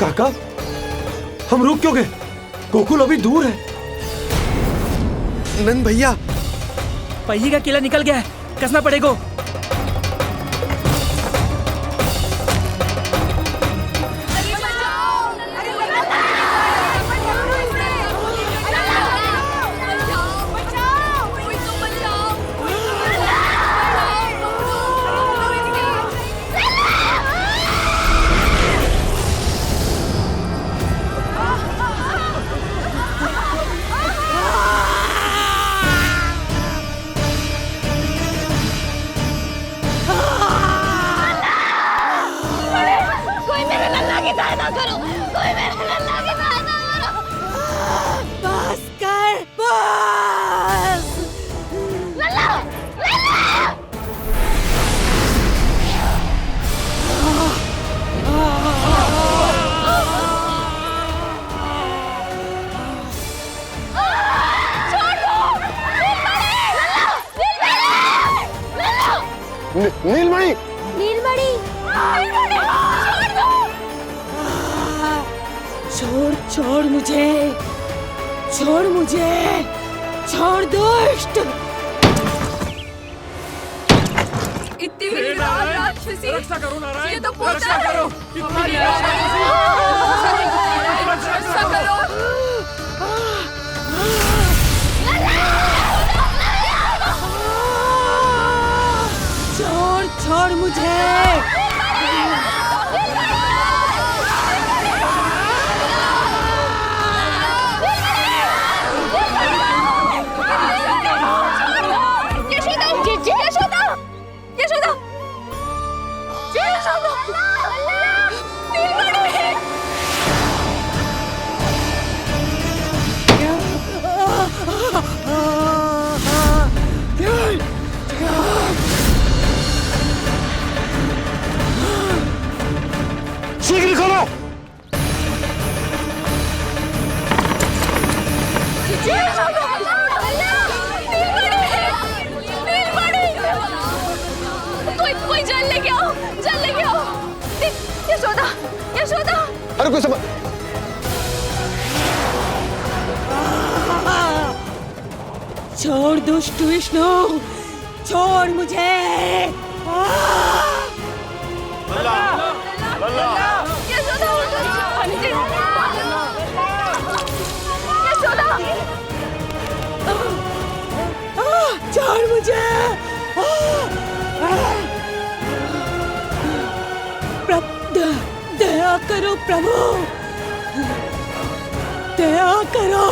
काका, हम रुक क्यों गए? गोकुल अभी दूर है। नंद भैया, पहिए का किला निकल गया है, कसना पड़ेगा। नीलमणि, नीलमणि, छोड़ छोड़ मुझे, छोड़ मुझे, छोड़ दुष्ट। इतनी विकराल राक्षसी, रक्षा करो नारायण, ये तो पोता रक्षा है। करो, हमारी रक्षा करो। छोड़ छोड़ मुझे। शीघ्र करो। कोई जल लेके आओ, जल लेके आओ। यशोदा, यशोदा। अरे कोई समझ। छोड़ दुष्ट विष्णु, छोड़ मुझे। यशोदा, यशोदा। छोड़ मुझे। दया करो प्रभु, दया करो।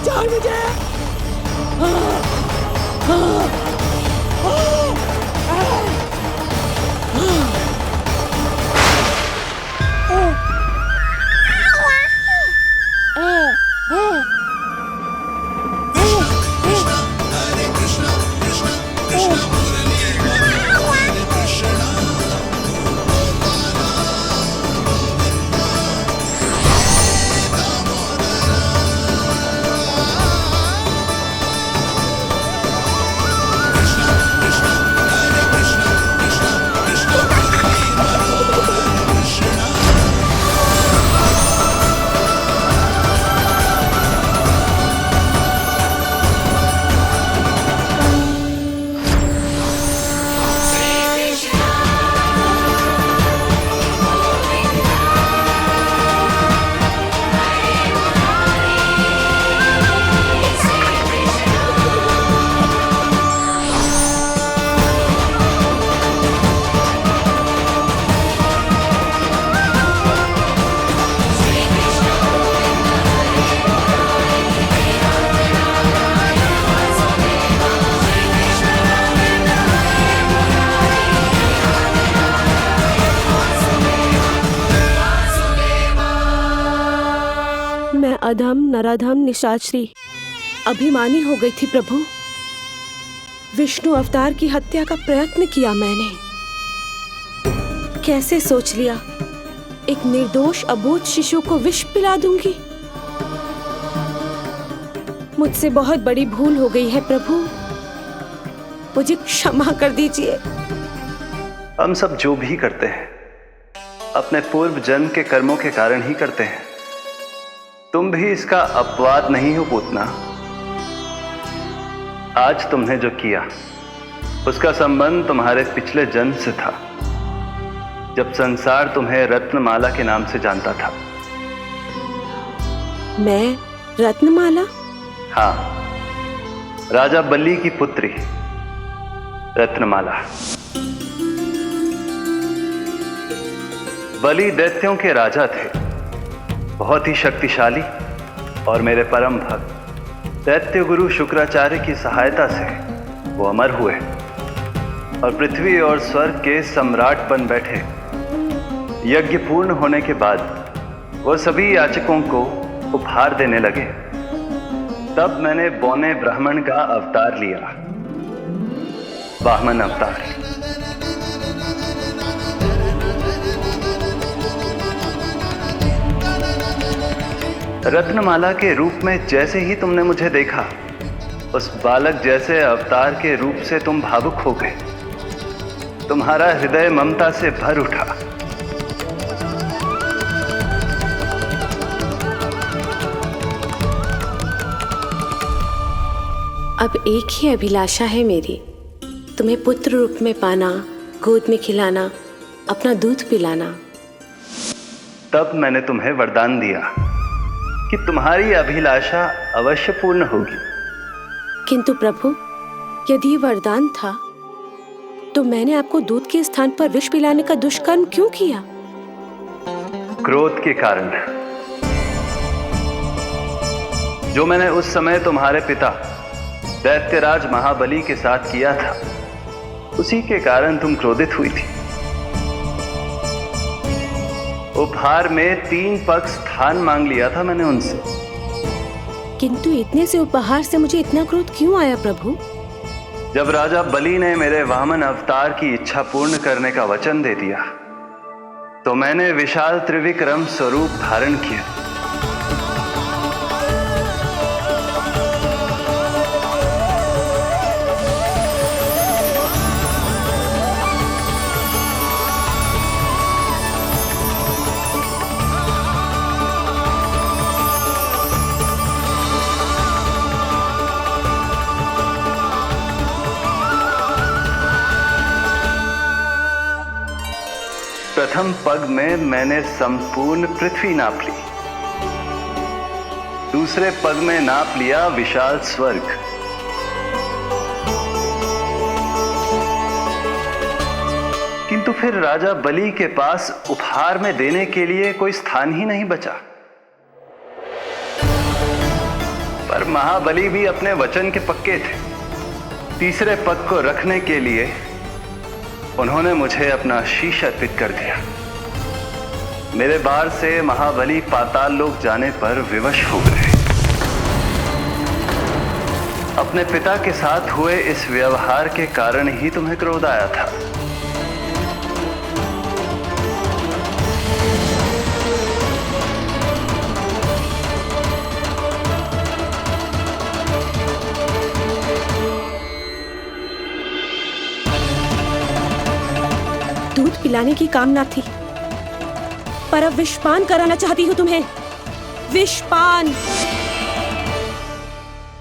छोड़ मुझे। अधम नराधम निशाचरी अभिमानी हो गई थी प्रभु। विष्णु अवतार की हत्या का प्रयत्न किया मैंने, कैसे सोच लिया एक निर्दोष अबोध शिशु को विष पिला दूंगी? मुझसे बहुत बड़ी भूल हो गई है प्रभु, मुझे क्षमा कर दीजिए। हम सब जो भी करते हैं अपने पूर्व जन्म के कर्मों के कारण ही करते हैं। तुम भी इसका अपवाद नहीं हो पूतना। आज तुमने जो किया उसका संबंध तुम्हारे पिछले जन्म से था, जब संसार तुम्हें रत्नमाला के नाम से जानता था। मैं रत्नमाला? हाँ, राजा बलि की पुत्री रत्नमाला। बलि दैत्यों के राजा थे, बहुत ही शक्तिशाली और मेरे परम भक्त। दैत्य गुरु शुक्राचार्य की सहायता से वो अमर हुए और पृथ्वी और स्वर्ग के सम्राट बन बैठे। यज्ञ पूर्ण होने के बाद वो सभी याचकों को उपहार देने लगे। तब मैंने बौने ब्राह्मण का अवतार लिया, वामन अवतार। रत्नमाला के रूप में जैसे ही तुमने मुझे देखा, उस बालक जैसे अवतार के रूप से तुम भावुक हो गए। तुम्हारा हृदय ममता से भर उठा। अब एक ही अभिलाषा है मेरी, तुम्हें पुत्र रूप में पाना, गोद में खिलाना, अपना दूध पिलाना। तब मैंने तुम्हें वरदान दिया कि तुम्हारी अभिलाषा अवश्य पूर्ण होगी। किंतु प्रभु, यदि ये वरदान था तो मैंने आपको दूध के स्थान पर विष पिलाने का दुष्कर्म क्यों किया? क्रोध के कारण, जो मैंने उस समय तुम्हारे पिता दैत्यराज महाबली के साथ किया था, उसी के कारण तुम क्रोधित हुई थी। उपहार में 3 पग स्थान मांग लिया था मैंने उनसे। किंतु इतने से उपहार से मुझे इतना क्रोध क्यों आया प्रभु? जब राजा बलि ने मेरे वामन अवतार की इच्छा पूर्ण करने का वचन दे दिया, तो मैंने विशाल त्रिविक्रम स्वरूप धारण किया। प्रथम पग में मैंने संपूर्ण पृथ्वी नाप ली, दूसरे पग में नाप लिया विशाल स्वर्ग, किंतु फिर राजा बलि के पास उपहार में देने के लिए कोई स्थान ही नहीं बचा। पर महाबली भी अपने वचन के पक्के थे। तीसरे पग को रखने के लिए उन्होंने मुझे अपना शीश अर्पित कर दिया। मेरे बार से महाबली पाताल लोक जाने पर विवश हो गए। अपने पिता के साथ हुए इस व्यवहार के कारण ही तुम्हें क्रोध आया था। दूध पिलाने की कामना थी, पर अब विषपान कराना चाहती हूँ तुम्हें। विषपान।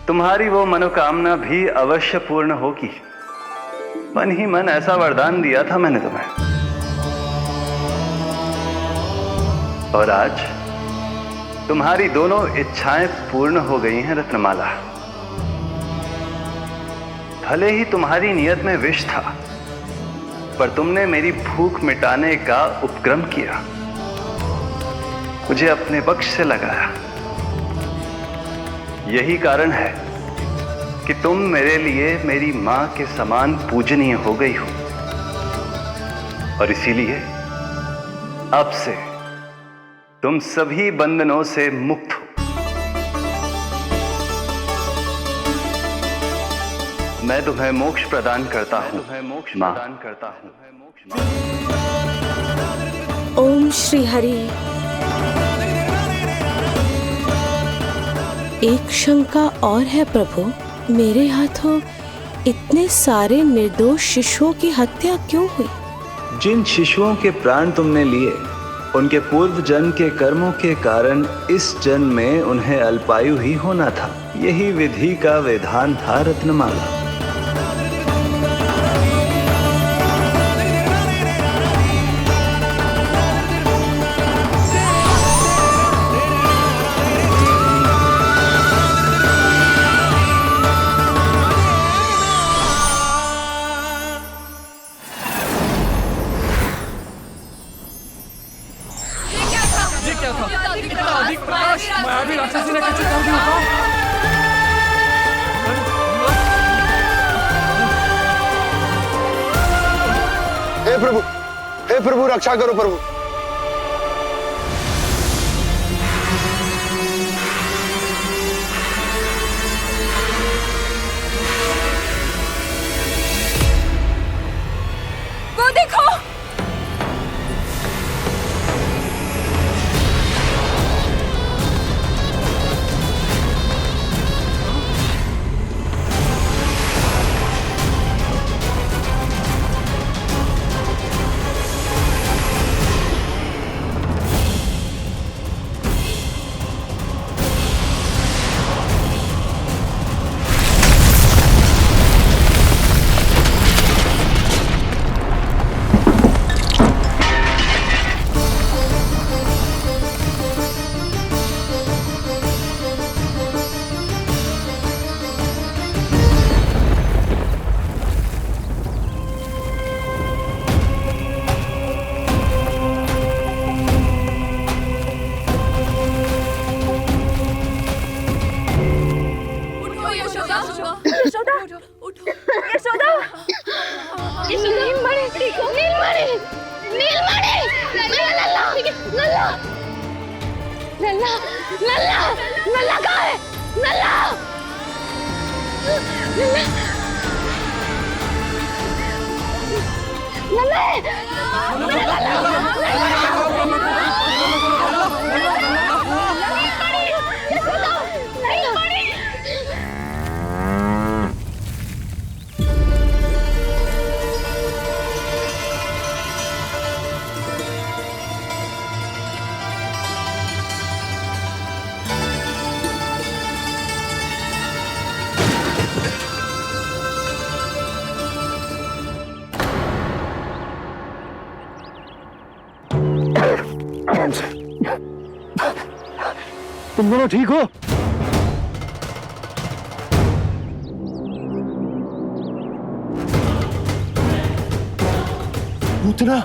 तुम्हारी वो मनोकामना भी अवश्य पूर्ण होगी। मन ही मन ऐसा वरदान दिया था मैंने तुम्हें। और आज तुम्हारी दोनों इच्छाएं पूर्ण हो गई हैं रत्नमाला। भले ही तुम्हारी नियत में विष था, पर तुमने मेरी भूख मिटाने का उपक्रम किया, मुझे अपने पक्ष से लगाया। यही कारण है कि तुम मेरे लिए मेरी मां के समान पूजनीय हो गई हो, और इसीलिए अब से तुम सभी बंधनों से मुक्त हो। मैं तुम्हें मोक्ष प्रदान करता हूं, मां। ओम श्री हरि। एक शंका और है प्रभु, मेरे हाथों इतने सारे निर्दोष शिशुओं की हत्या क्यों हुई? जिन शिशुओं के प्राण तुमने लिए उनके पूर्व जन्म के कर्मों के कारण इस जन्म में उन्हें अल्पायु ही होना था। यही विधि का विधान था रत्नमाला। हे प्रभु रक्षा करो प्रभु। वो देखो, नल्ला कहाँ है? तुम दोनों ठीक हो? पूतना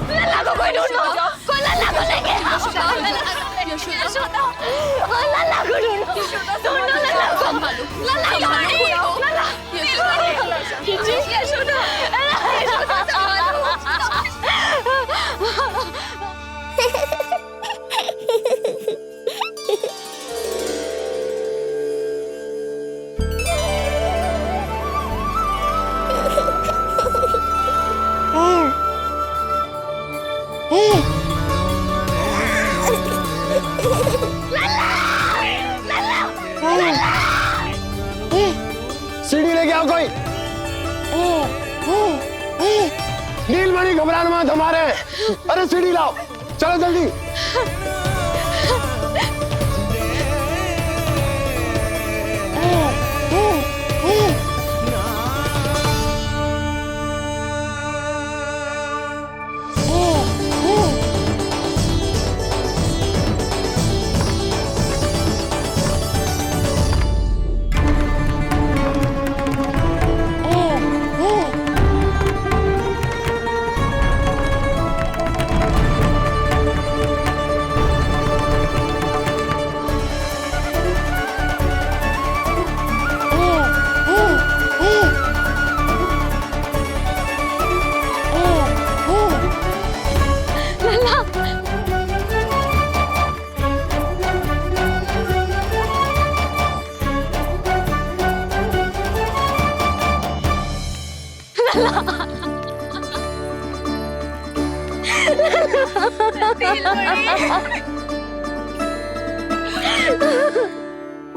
लल्ला को कोई ढूंढो, कोई लल्ला को लेके आओ। यशोदा, लल्ला को ढूंढो, ढूंढो लल्ला को। लल्ला कहाँ है? लल्ला, यशोदा, सीढ़ी लेके आओ कोई। नीलमणि घबराना मत, हमारे। अरे सीढ़ी लाओ, चलो जल्दी।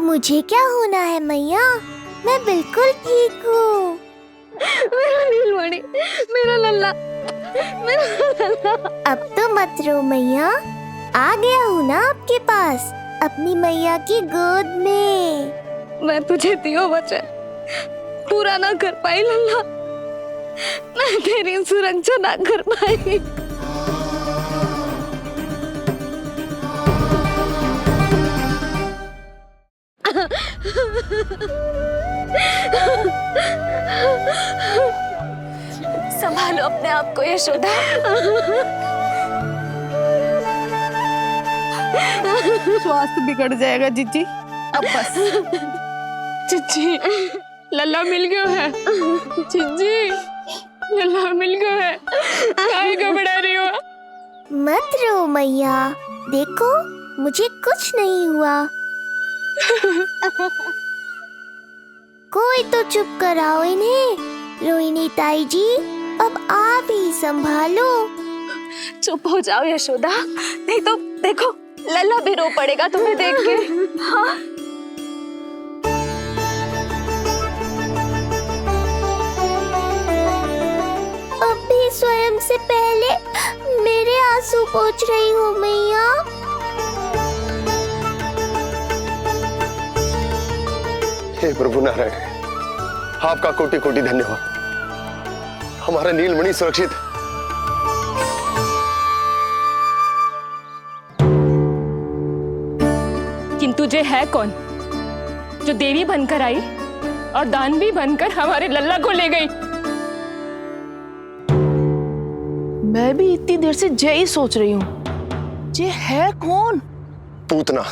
मुझे क्या होना है मैया, मैं बिल्कुल ठीक हूँ। मेरा नीलमणि, मेरा लल्ला, मेरा लल्ला। अब तो मत रो मैया, आ गया हूँ ना आपके पास, अपनी मैया की गोद में। मैं तुझे दियो वचन पूरा ना कर पाई लल्ला, मैं तेरी सुरक्षा ना कर पाई। संभालो अपने आप को यशोदा। स्वास्थ्य बिगड़ जाएगा जीजी, अब बस। जीजी लल्ला मिल गयो है, जीजी लल्ला मिल गयो है, काहे घबरा रही हो? मत रो मैया, देखो मुझे कुछ नहीं हुआ। कोई तो चुप कराओ इन्हें। रोहिणी ताई जी, अब आप ही संभालो। चुप हो जाओ यशोदा, नहीं तो देखो लल्ला भी रो पड़ेगा तुम्हें देख के। हाँ? अब भी स्वयं से पहले मेरे आंसू पोंछ रही हो मैया। हे प्रभु नारायण, आपका कोटि कोटि धन्यवाद। हमारा नीलमणि सुरक्षित है। किंतु जे है कौन जो देवी बनकर आई और दानवी बनकर हमारे लल्ला को ले गई? मैं भी इतनी देर से जय ही सोच रही हूँ, जे है कौन? पूतना,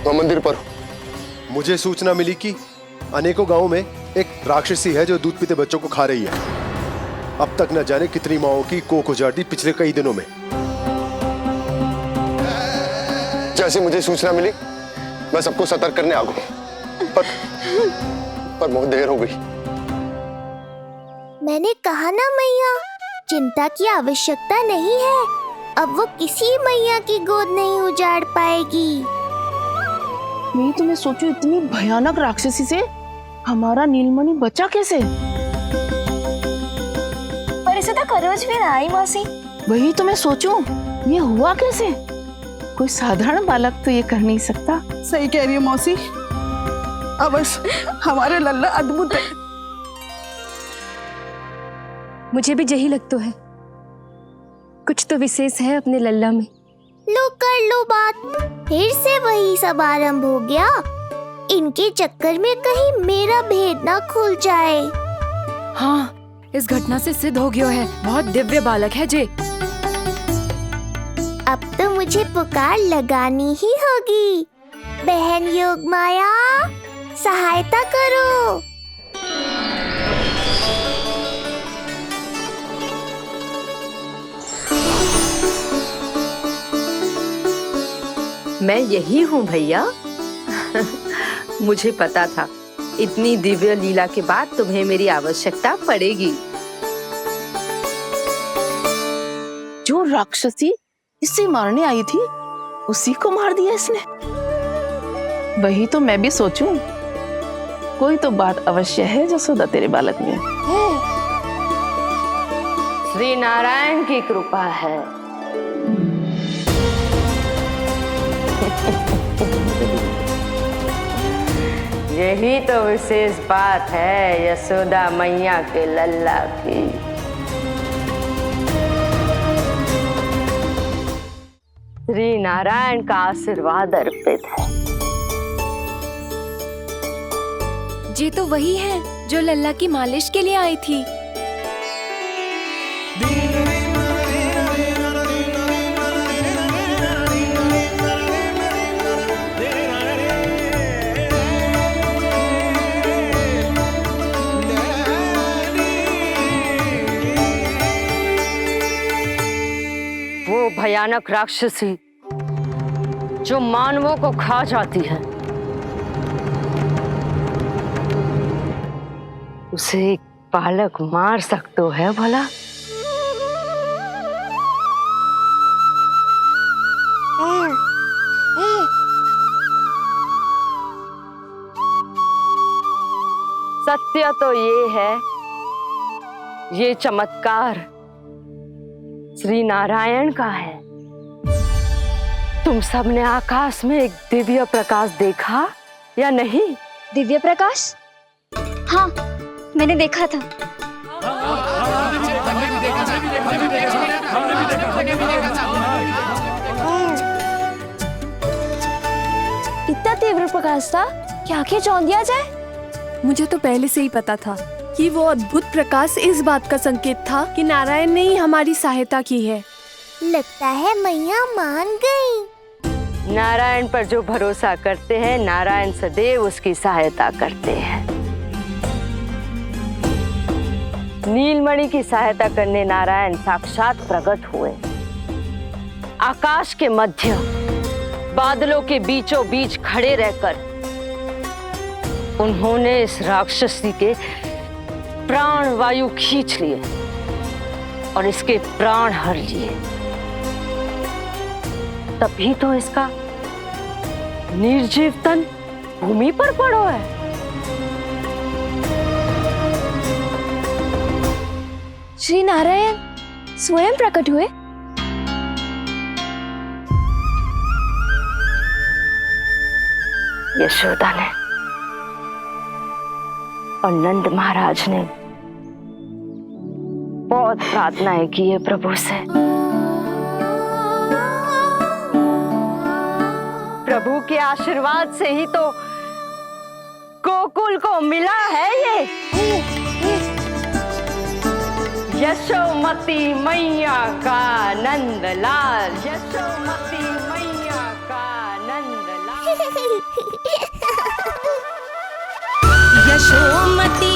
वह मंदिर पर। मुझे सूचना मिली कि अनेकों गांवों में एक राक्षसी है जो दूध पीते बच्चों को खा रही है। अब तक न जाने कितनी माओं की कोख उजाड़ दी पिछले कई दिनों में। जैसे मुझे सूचना मिली मैं सबको सतर्क करने आ गया, पर बहुत देर हो गई। मैंने कहा ना मैया, चिंता की आवश्यकता नहीं है। अब वो किसी मैया की गोद नहीं उजाड़ पाएगी। मैं तो सोचूं इतनी भयानक राक्षसी से हमारा नीलमणि बचा कैसे? पर इसे तो करोज भी ना आई मौसी। वही तो मैं सोचूं, ये हुआ कैसे? कोई साधारण बालक तो ये कर नहीं सकता। सही कह रही है मौसी, अवश्य हमारे लल्ला अद्भुत है। मुझे भी यही लगता है, कुछ तो विशेष है अपने लल्ला में। लो कर लो बात, फिर से वही सब आरंभ हो गया। इनके चक्कर में कहीं मेरा भेद ना खुल जाए। हाँ, इस घटना से सिद्ध हो गया है, बहुत दिव्य बालक है जे। अब तो मुझे पुकार लगानी ही होगी। बहन योगमाया, सहायता करो। मैं यही हूँ भैया। मुझे पता था इतनी दिव्य लीला के बाद तुम्हें मेरी आवश्यकता पड़ेगी। जो राक्षसी इसे मारने आई थी उसी को मार दिया इसने। वही तो मैं भी सोचूं, कोई तो बात अवश्य है जसोदा तेरे बालक में। श्री नारायण की कृपा है। यही तो विशेष बात है यशोदा मैया के लल्ला की। श्री नारायण का आशीर्वाद अर्पित है। ये तो वही है जो लल्ला की मालिश के लिए आई थी। वो भयानक राक्षसी जो मानवों को खा जाती है, उसे एक बालक मार सकते है भला? सत्य तो ये है, ये चमत्कार श्री नारायण का है। तुम सबने आकाश में एक दिव्य प्रकाश देखा या नहीं? दिव्य प्रकाश? हाँ, मैंने देखा था। इतना तीव्र प्रकाश था कि आंखें चौंध दिया जाए। मुझे तो पहले से ही पता था कि वो अद्भुत प्रकाश इस बात का संकेत था कि नारायण ने ही हमारी सहायता की है। लगता है मैया मान गई। नारायण पर जो भरोसा करते हैं, नारायण सदैव उसकी सहायता करते हैं। नीलमणि की सहायता करने नारायण साक्षात प्रकट हुए। आकाश के मध्य बादलों के बीचों बीच खड़े रहकर उन्होंने इस राक्षसी के प्राण वायु खींच लिए और इसके प्राण हर लिए। तभी तो इसका निर्जीव तन भूमि पर पड़ो है। श्री नारायण स्वयं प्रकट हुए। यशोदा ने और नंद महाराज ने बहुत प्रार्थनाएं की है प्रभु से। प्रभु के आशीर्वाद से ही तो गोकुल को मिला है ये। यशोमती मैया का नंदलाल, यशोमती मैया का नंदलाल। यशोमती